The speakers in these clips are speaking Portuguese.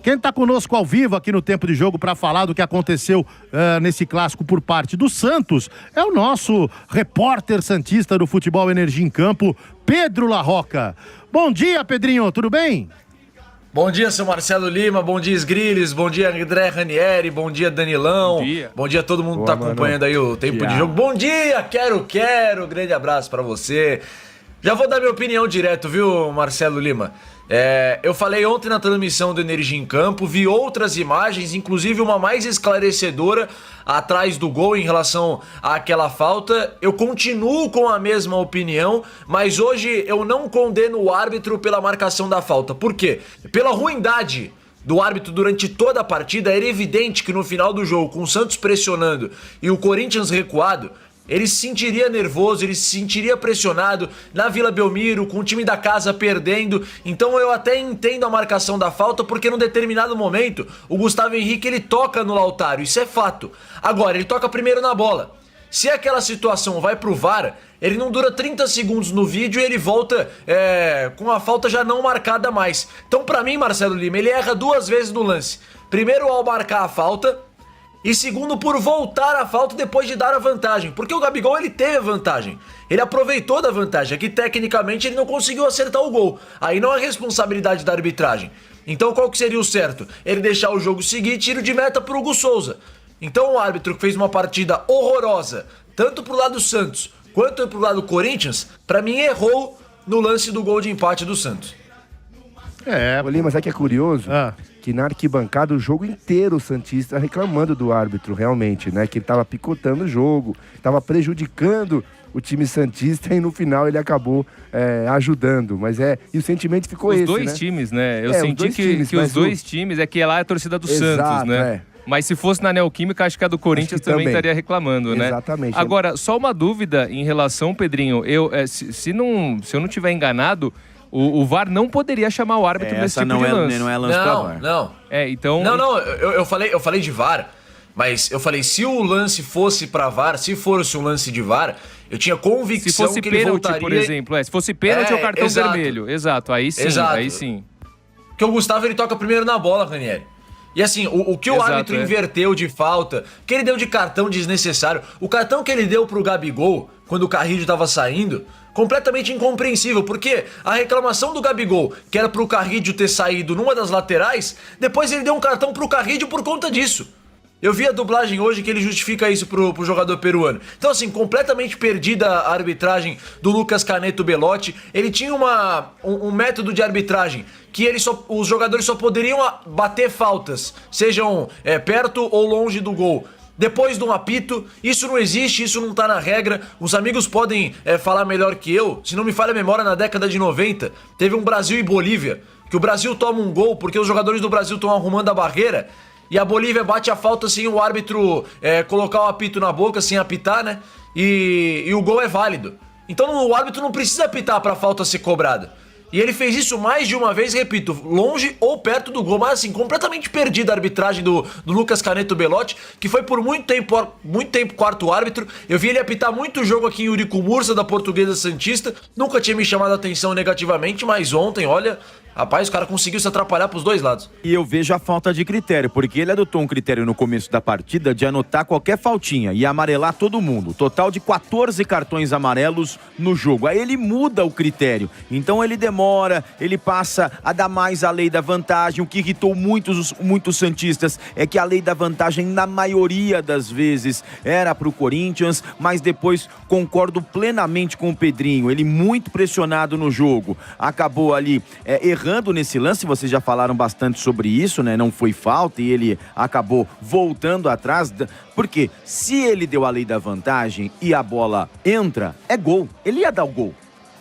Quem está conosco ao vivo aqui no Tempo de Jogo para falar do que aconteceu nesse clássico por parte do Santos é o nosso repórter santista do Futebol Energia em Campo, Pedro Larroca. Bom dia, Pedrinho, tudo bem? Bom dia, seu Marcelo Lima, bom dia, Sgrilles, bom dia, André Ranieri, bom dia, Danilão, bom dia a todo mundo que tá acompanhando aí o Tempo de Jogo. Bom dia, quero, grande abraço pra você. Já vou dar minha opinião direto, viu, Marcelo Lima? Eu falei ontem na transmissão do Energia em Campo, vi outras imagens, inclusive uma mais esclarecedora atrás do gol em relação àquela falta. Eu continuo com a mesma opinião, mas hoje eu não condeno o árbitro pela marcação da falta. Por quê? Pela ruindade do árbitro durante toda a partida, era evidente que no final do jogo, com o Santos pressionando e o Corinthians recuado, ele se sentiria nervoso, ele se sentiria pressionado na Vila Belmiro, com o time da casa perdendo. Então eu até entendo a marcação da falta, porque num determinado momento o Gustavo Henrique ele toca no Lautaro, isso é fato. Agora, ele toca primeiro na bola. Se aquela situação vai pro VAR, ele não dura 30 segundos no vídeo e ele volta com a falta já não marcada mais. Então pra mim, Marcelo Lima, ele erra duas vezes no lance. Primeiro ao marcar a falta, e segundo, por voltar a falta depois de dar a vantagem. Porque o Gabigol, ele teve a vantagem. Ele aproveitou da vantagem. Aqui, tecnicamente, ele não conseguiu acertar o gol. Aí não é responsabilidade da arbitragem. Então, qual que seria o certo? Ele deixar o jogo seguir e tiro de meta pro Hugo Souza. Então, o árbitro que fez uma partida horrorosa, tanto pro lado do Santos, quanto pro lado do Corinthians, pra mim, errou no lance do gol de empate do Santos. Lima, mas é que é curioso que na arquibancada o jogo inteiro o Santista reclamando do árbitro, realmente, né? Que ele tava picotando o jogo, tava prejudicando o time santista e no final ele acabou ajudando. Mas e o sentimento ficou esse, né? Os dois times, né? Eu senti que os dois times, que lá é a torcida do Santos, né? Mas se fosse na Neoquímica, acho que a do Corinthians também estaria reclamando, né? Exatamente. Agora, só uma dúvida em relação, Pedrinho, se eu não estiver enganado, o VAR não poderia chamar o árbitro nesse tipo de lance. Não é lance pra VAR. Não, eu falei de VAR, mas eu falei, se o lance fosse pra VAR, se fosse um lance de VAR, eu tinha convicção que ele voltaria... Se fosse pênalti, por exemplo, se fosse pênalti ou cartão vermelho. Exato, aí sim. Porque o Gustavo, ele toca primeiro na bola, Ranieri. E assim, o que o árbitro inverteu de falta, o que ele deu de cartão desnecessário, o cartão que ele deu pro Gabigol, quando o Carrillo tava saindo, completamente incompreensível, porque a reclamação do Gabigol, que era pro Carrillo ter saído numa das laterais, depois ele deu um cartão pro Carrillo por conta disso. Eu vi a dublagem hoje que ele justifica isso pro jogador peruano. Então assim, completamente perdida a arbitragem do Lucas Caneto Belotti. Ele tinha um método de arbitragem que os jogadores só poderiam bater faltas, sejam perto ou longe do gol. Depois de um apito, isso não existe, isso não tá na regra. Os amigos podem falar melhor que eu. Se não me falha a memória, na década de 90, teve um Brasil e Bolívia, que o Brasil toma um gol porque os jogadores do Brasil estão arrumando a barreira, e a Bolívia bate a falta sem o árbitro colocar o apito na boca, sem apitar, né? E o gol é válido. Então o árbitro não precisa apitar pra falta ser cobrada. E ele fez isso mais de uma vez, repito, longe ou perto do gol. Mas assim, completamente perdida a arbitragem do Lucas Caneto Belotti, que foi por muito tempo quarto árbitro. Eu vi ele apitar muito jogo aqui em Uricu-Mursa, da Portuguesa Santista. Nunca tinha me chamado a atenção negativamente, mas ontem, olha... Rapaz, o cara conseguiu se atrapalhar pros dois lados. E eu vejo a falta de critério, porque ele adotou um critério no começo da partida de anotar qualquer faltinha e amarelar todo mundo. Total de 14 cartões amarelos no jogo. Aí ele muda o critério. Então ele demora, ele passa a dar mais a lei da vantagem. O que irritou muitos santistas é que a lei da vantagem, na maioria das vezes, era pro Corinthians, mas depois concordo plenamente com o Pedrinho. Ele muito pressionado no jogo. Acabou ali errando nesse lance, vocês já falaram bastante sobre isso, né? Não foi falta e ele acabou voltando atrás, porque se ele deu a lei da vantagem e a bola entra, é gol, ele ia dar o gol.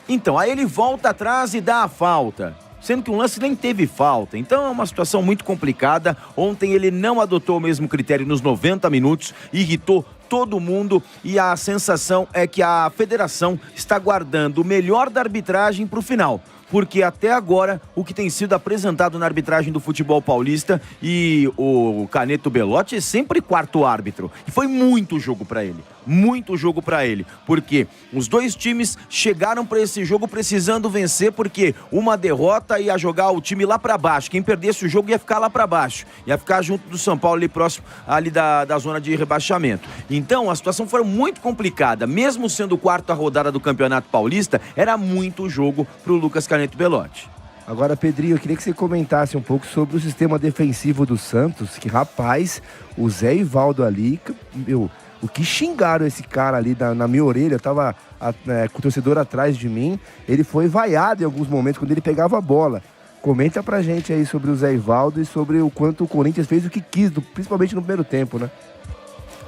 Então, aí ele volta atrás e dá a falta, sendo que o lance nem teve falta. Então é uma situação muito complicada. Ontem ele não adotou o mesmo critério nos 90 minutos, irritou todo mundo e a sensação é que a federação está guardando o melhor da arbitragem para o final. Porque até agora, o que tem sido apresentado na arbitragem do futebol paulista e o Caneto Belotti é sempre quarto árbitro. E foi muito jogo para ele. muito jogo para ele, porque os dois times chegaram para esse jogo precisando vencer, porque uma derrota ia jogar o time lá para baixo, quem perdesse o jogo ia ficar lá para baixo, ia ficar junto do São Paulo ali próximo ali da zona de rebaixamento. Então a situação foi muito complicada, mesmo sendo quarta rodada do Campeonato Paulista, era muito jogo pro Lucas Carneiro Belotti. Agora, Pedrinho, eu queria que você comentasse um pouco sobre o sistema defensivo do Santos, que, rapaz, o Zé Ivaldo ali, o que xingaram esse cara ali na minha orelha, eu tava com o torcedor atrás de mim, ele foi vaiado em alguns momentos quando ele pegava a bola. Comenta pra gente aí sobre o Zé Ivaldo e sobre o quanto o Corinthians fez o que quis, principalmente no primeiro tempo, né?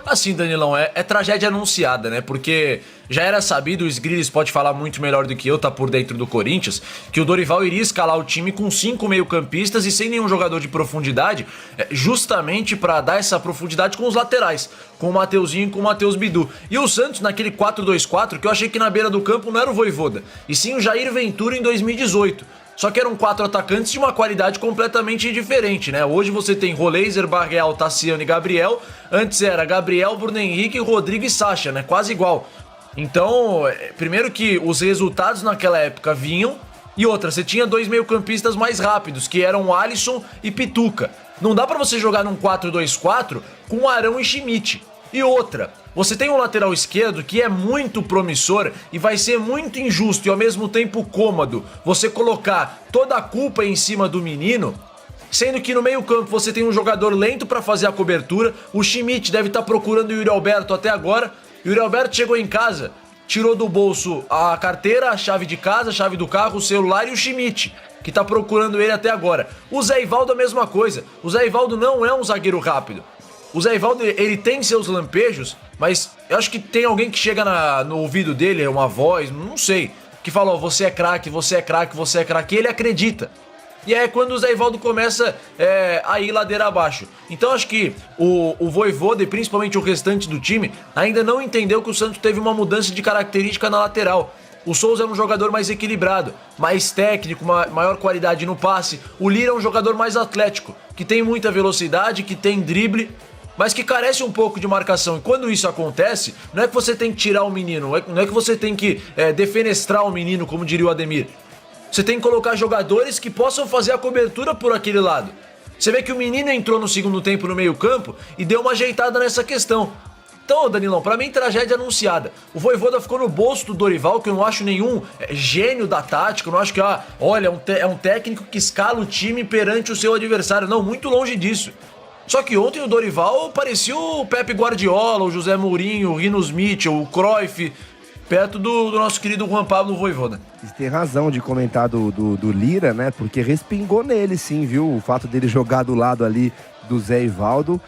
Assim, Danilão, é tragédia anunciada, né? Porque já era sabido, o Sgrillis pode falar muito melhor do que eu, tá por dentro do Corinthians, que o Dorival iria escalar o time com 5 meio-campistas e sem nenhum jogador de profundidade, justamente para dar essa profundidade com os laterais, com o Mateuzinho e com o Matheus Bidu. E o Santos, naquele 4-2-4, que eu achei que na beira do campo não era o Vojvoda, e sim o Jair Ventura em 2018. Só que eram 4 atacantes de uma qualidade completamente diferente, né? Hoje você tem Roleiser, Barreal, Tassiano e Gabriel. Antes era Gabriel, Bruno Henrique, Rodrigo e Sacha, né? Quase igual. Então, primeiro que os resultados naquela época vinham. E outra, você tinha 2 meio-campistas mais rápidos, que eram Alisson e Pituca. Não dá pra você jogar num 4-2-4 com Arão e Schmidt. E outra, você tem um lateral esquerdo que é muito promissor e vai ser muito injusto e ao mesmo tempo cômodo você colocar toda a culpa em cima do menino, sendo que no meio campo você tem um jogador lento para fazer a cobertura. O Schmidt deve estar procurando o Yuri Alberto até agora. O Yuri Alberto chegou em casa, tirou do bolso a carteira, a chave de casa, a chave do carro, o celular e o Schmidt, que tá procurando ele até agora. O Zé Ivaldo a mesma coisa. O Zé Ivaldo não é um zagueiro rápido. O Zé Ivaldo, ele tem seus lampejos, mas eu acho que tem alguém que chega no ouvido dele, uma voz, não sei, que fala, ó, você é craque, você é craque, você é craque, e ele acredita. E aí é quando o Zé Ivaldo começa a ir ladeira abaixo. Então acho que o Vojvoda e principalmente o restante do time ainda não entendeu que o Santos teve uma mudança de característica na lateral. O Souza é um jogador mais equilibrado, mais técnico, maior qualidade no passe. O Lira é um jogador mais atlético, que tem muita velocidade, que tem drible, mas que carece um pouco de marcação. E quando isso acontece, não é que você tem que tirar o menino, não é que você tem que defenestrar o menino, como diria o Ademir. Você tem que colocar jogadores que possam fazer a cobertura por aquele lado. Você vê que o menino entrou no segundo tempo no meio campo e deu uma ajeitada nessa questão. Então, Danilão, pra mim, tragédia anunciada. O Vojvoda ficou no bolso do Dorival, que eu não acho nenhum gênio da tática, eu não acho que, olha, é um técnico que escala o time perante o seu adversário. Não, muito longe disso. Só que ontem o Dorival parecia o Pepe Guardiola, o José Mourinho, o Rinos Mitchell, o Cruyff, perto do nosso querido Juan Pablo Vojvoda. Você tem razão de comentar do Lira, né? Porque respingou nele, sim, viu? O fato dele jogar do lado ali do Zé Ivaldo.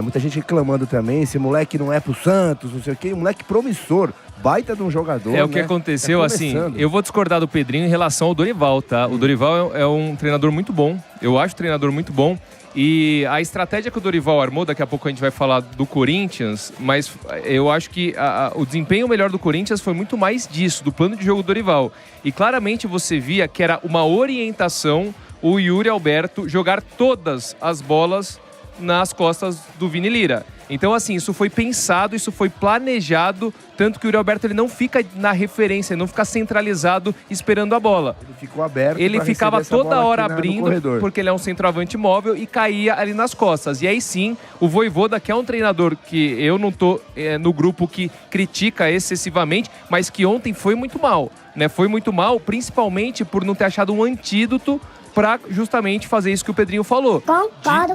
Muita gente reclamando também, esse moleque não é pro Santos, não sei o quê. Moleque promissor, baita de um jogador, o que aconteceu, assim, eu vou discordar do Pedrinho em relação ao Dorival, tá? O Dorival é um treinador muito bom, eu acho o treinador muito bom. E a estratégia que o Dorival armou, daqui a pouco a gente vai falar do Corinthians, mas eu acho que o desempenho melhor do Corinthians foi muito mais disso, do plano de jogo do Dorival. E claramente você via que era uma orientação o Yuri Alberto jogar todas as bolas nas costas do Vini Lira. Então, assim, isso foi pensado, isso foi planejado, tanto que o Yuri Alberto ele não fica na referência, ele não fica centralizado esperando a bola. Ele ficou aberto. Ele ficava toda hora abrindo, porque ele é um centroavante móvel e caía ali nas costas. E aí sim, o Vojvoda, que é um treinador que eu não tô no grupo que critica excessivamente, mas que ontem foi muito mal, né? Foi muito mal, principalmente por não ter achado um antídoto para justamente fazer isso que o Pedrinho falou,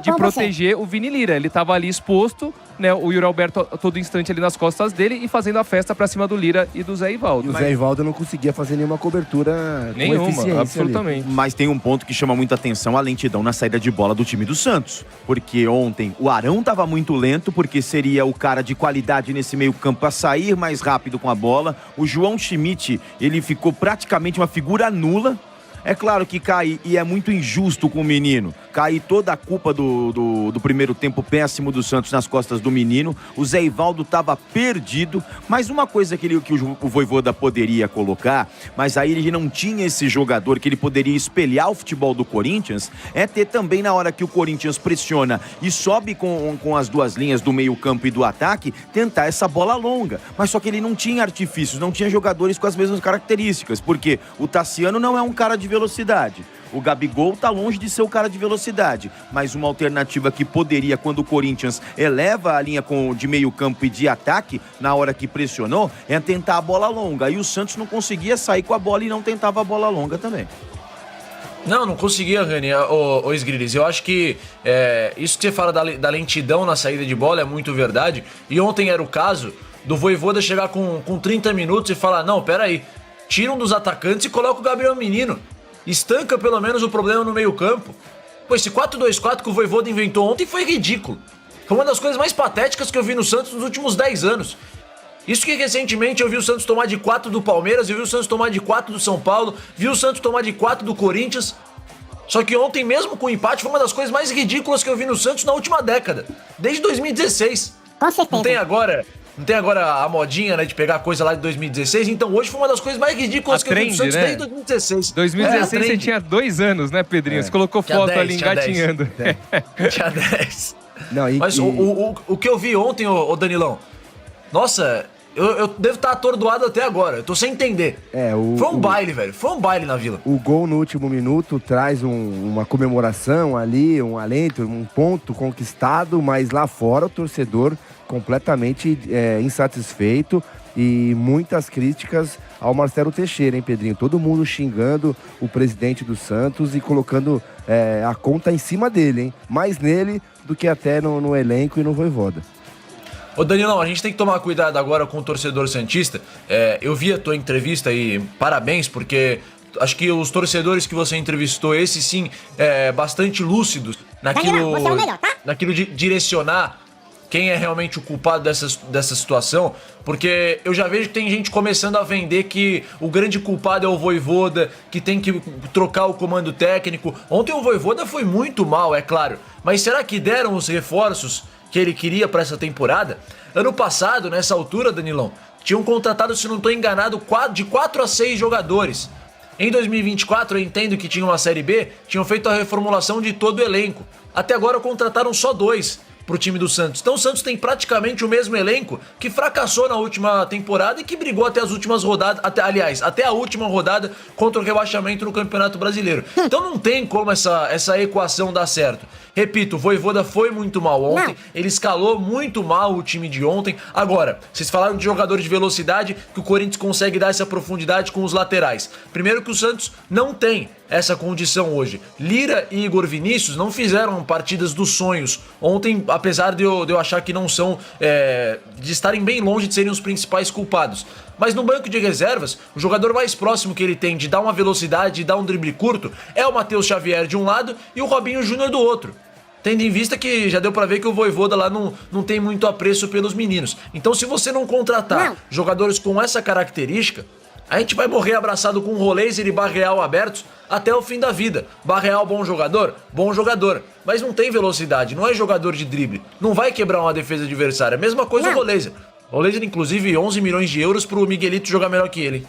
de proteger o Vini Lira. Ele estava ali exposto, né, o Yuri Alberto a todo instante ali nas costas dele e fazendo a festa para cima do Lira e do Zé Ivaldo. E o Zé Ivaldo não conseguia fazer nenhuma cobertura nenhuma, absolutamente. Ali. Mas tem um ponto que chama muita atenção, a lentidão na saída de bola do time do Santos. Porque ontem o Arão estava muito lento, porque seria o cara de qualidade nesse meio campo a sair mais rápido com a bola. O João Schmidt, ele ficou praticamente uma figura nula. É claro que cai, e é muito injusto com o menino, cair toda a culpa do primeiro tempo péssimo do Santos nas costas do menino. O Zé Ivaldo estava perdido, mas uma coisa que o Vojvoda poderia colocar, mas aí ele não tinha esse jogador que ele poderia espelhar o futebol do Corinthians, é ter também, na hora que o Corinthians pressiona e sobe com as duas linhas do meio campo e do ataque, tentar essa bola longa. Mas só que ele não tinha artifícios, não tinha jogadores com as mesmas características, porque o Tassiano não é um cara de velocidade. O Gabigol tá longe de ser o cara de velocidade, mas uma alternativa que poderia, quando o Corinthians eleva a linha de meio campo e de ataque, na hora que pressionou, é tentar a bola longa. E o Santos não conseguia sair com a bola e não tentava a bola longa também. Não conseguia, Rani, ô Sgrilis. Eu acho que isso que você fala da lentidão na saída de bola é muito verdade. E ontem era o caso do Vojvoda chegar com 30 minutos e falar, não, peraí, tira um dos atacantes e coloca o Gabriel Menino. Estanca pelo menos o problema no meio campo. Pô, esse 4-2-4 que o Vojvoda inventou ontem foi ridículo. Foi uma das coisas mais patéticas que eu vi no Santos nos últimos 10 anos. Isso que recentemente eu vi o Santos tomar de 4 do Palmeiras, eu vi o Santos tomar de 4 do São Paulo, vi o Santos tomar de 4 do Corinthians. Só que ontem, mesmo com o empate, foi uma das coisas mais ridículas que eu vi no Santos na última década. Desde 2016. Com certeza. Não tem agora a modinha, né, de pegar coisa lá de 2016. Então hoje foi uma das coisas mais ridículas que eu vi no Santos, né? Desde 2016. 2016 você tinha 2 anos, né, Pedrinho? Você colocou foto 10, ali engatinhando. Tinha 10. Não, Mas o que eu vi ontem, ô Danilão, nossa, eu devo estar atordoado até agora. Eu tô sem entender. Foi um baile, velho. Foi um baile na Vila. O gol no último minuto traz uma comemoração ali, um alento, um ponto conquistado, mas lá fora o torcedor completamente insatisfeito e muitas críticas ao Marcelo Teixeira, hein, Pedrinho? Todo mundo xingando o presidente do Santos e colocando a conta em cima dele, hein? Mais nele do que até no elenco e no Vojvoda. Ô Danilão, a gente tem que tomar cuidado agora com o torcedor santista. Eu vi a tua entrevista e parabéns, porque acho que os torcedores que você entrevistou, esses sim, bastante lúcidos naquilo, você é o melhor, tá? naquilo de direcionar quem é realmente o culpado dessa situação, porque eu já vejo que tem gente começando a vender que o grande culpado é o Vojvoda, que tem que trocar o comando técnico. Ontem o Vojvoda foi muito mal, é claro, mas será que deram os reforços que ele queria para essa temporada? Ano passado, nessa altura, Danilão, tinham contratado, se não estou enganado, de 4 a 6 jogadores. Em 2024, eu entendo que tinha uma Série B, tinham feito a reformulação de todo o elenco. Até agora contrataram só 2 pro time do Santos. Então o Santos tem praticamente o mesmo elenco que fracassou na última temporada e que brigou até as últimas rodadas, até a última rodada contra o rebaixamento no Campeonato Brasileiro. Então não tem como essa equação dar certo. Repito, o Vojvoda foi muito mal ontem, ele escalou muito mal o time de ontem. Agora, vocês falaram de jogador de velocidade, que o Corinthians consegue dar essa profundidade com os laterais. Primeiro que o Santos não tem essa condição hoje. Lira e Igor Vinícius não fizeram partidas dos sonhos ontem, apesar de eu achar que não são, de estarem bem longe de serem os principais culpados. Mas no banco de reservas, o jogador mais próximo que ele tem de dar uma velocidade, de dar um drible curto, é o Matheus Xavier de um lado e o Robinho Júnior do outro. Tendo em vista que já deu pra ver que o Vojvoda lá não tem muito apreço pelos meninos. Então se você não contratar jogadores com essa característica, a gente vai morrer abraçado com o Roleiser e Barreal abertos até o fim da vida. Barreal, bom jogador, mas não tem velocidade, não é jogador de drible, não vai quebrar uma defesa adversária. Mesma coisa o Roleiser. O Roleiser, inclusive, 11 milhões de euros pro Miguelito jogar melhor que ele.